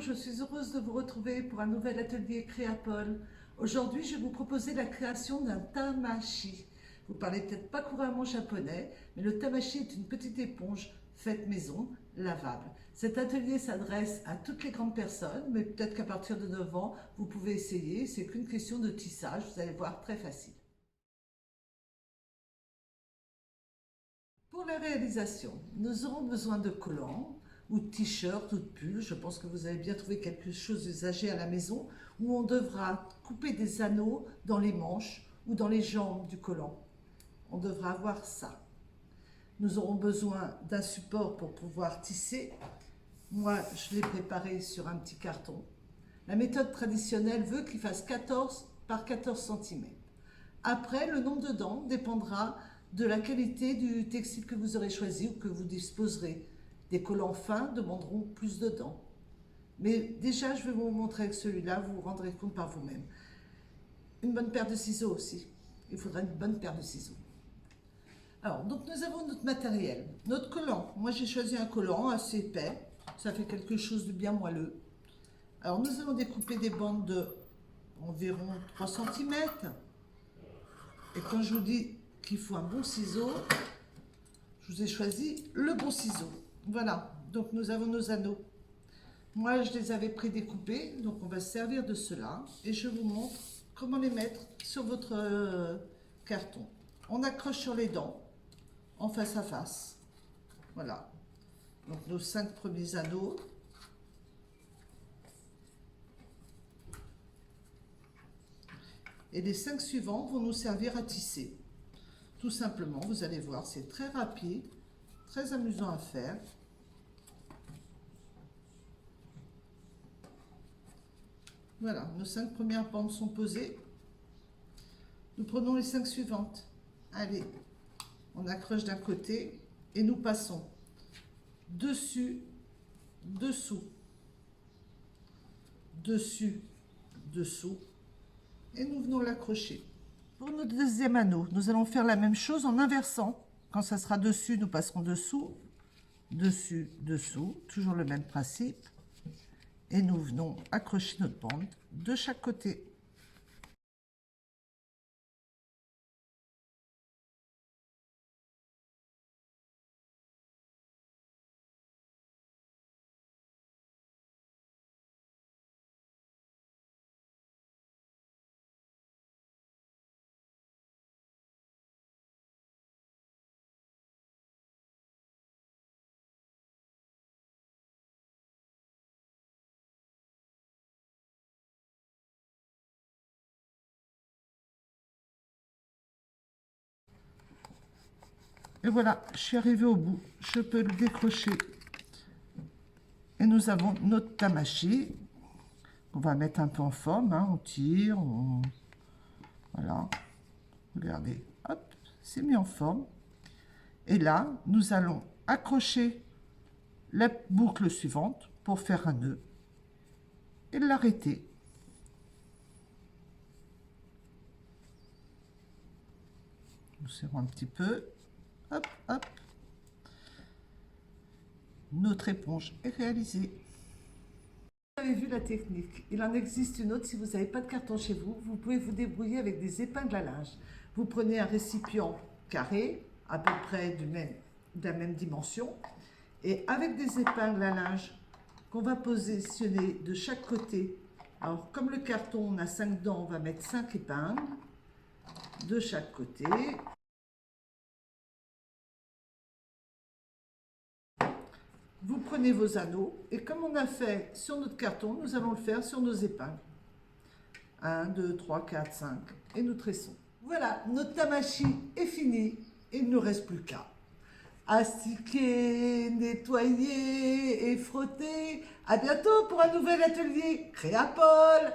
je suis heureuse de vous retrouver pour un nouvel atelier Créapol. Aujourd'hui, je vais vous proposer la création d'un tamashi. Vous parlez peut-être pas couramment japonais, mais le tamashi est une petite éponge faite maison, lavable. Cet atelier s'adresse à toutes les grandes personnes, mais peut-être qu'à partir de 9 ans, vous pouvez essayer. C'est qu'une question de tissage, vous allez voir, très facile. Pour la réalisation, nous aurons besoin de collants, ou de t-shirts ou de pulls. Je pense que vous avez bien trouvé quelque chose d'usagé à la maison, où on devra couper des anneaux dans les manches ou dans les jambes du collant. On devra avoir ça. Nous aurons besoin d'un support pour pouvoir tisser. Moi, je l'ai préparé sur un petit carton. La méthode traditionnelle veut qu'il fasse 14 par 14 cm. Après, le nombre de dents dépendra de la qualité du textile que vous aurez choisi ou que vous disposerez. Des collants fins demanderont plus de dents. Mais déjà, je vais vous montrer avec celui-là, vous vous rendrez compte par vous-même. Une bonne paire de ciseaux aussi. Il faudra une bonne paire de ciseaux. Alors, donc nous avons notre matériel. Notre collant. Moi, j'ai choisi un collant assez épais. Ça fait quelque chose de bien moelleux. Alors, nous allons découper des bandes de environ 3 cm. Et quand je vous dis qu'il faut un bon ciseau, je vous ai choisi le bon ciseau. Voilà, donc nous avons nos anneaux. Moi, je les avais prédécoupés, donc on va se servir de cela. Et je vous montre comment les mettre sur votre carton. On accroche sur les dents, en face à face. Voilà, donc nos 5 premiers anneaux. Et les 5 suivants vont nous servir à tisser. Tout simplement, vous allez voir, c'est très rapide, très amusant à faire. Voilà, nos 5 premières bandes sont posées. Nous prenons les 5 suivantes. Allez, on accroche d'un côté et nous passons dessus, dessous, dessus, dessous. Et nous venons l'accrocher. Pour notre deuxième anneau, nous allons faire la même chose en inversant. Quand ça sera dessus, nous passerons dessous, dessus, dessous. Toujours le même principe. Et nous venons accrocher notre bande de chaque côté. Et voilà, je suis arrivée au bout. Je peux le décrocher. Et nous avons notre tamashi. On va mettre un peu en forme. Hein, on tire. Voilà. Regardez. Hop, c'est mis en forme. Et là, nous allons accrocher la boucle suivante pour faire un nœud. Et l'arrêter. Nous serrons un petit peu. Hop, hop. Notre éponge est réalisée. Vous avez vu la technique. Il en existe une autre. Si vous n'avez pas de carton chez vous, vous pouvez vous débrouiller avec des épingles à linge. Vous prenez un récipient carré, à peu près de la même dimension, et avec des épingles à linge qu'on va positionner de chaque côté. Alors, comme le carton, on a 5 dents, on va mettre 5 épingles de chaque côté. Vous prenez vos anneaux et comme on a fait sur notre carton, nous allons le faire sur nos épingles. 1, 2, 3, 4, 5 et nous tressons. Voilà, notre tamashi est fini et il ne nous reste plus qu'à astiquer, nettoyer et frotter. À bientôt pour un nouvel atelier Créapol.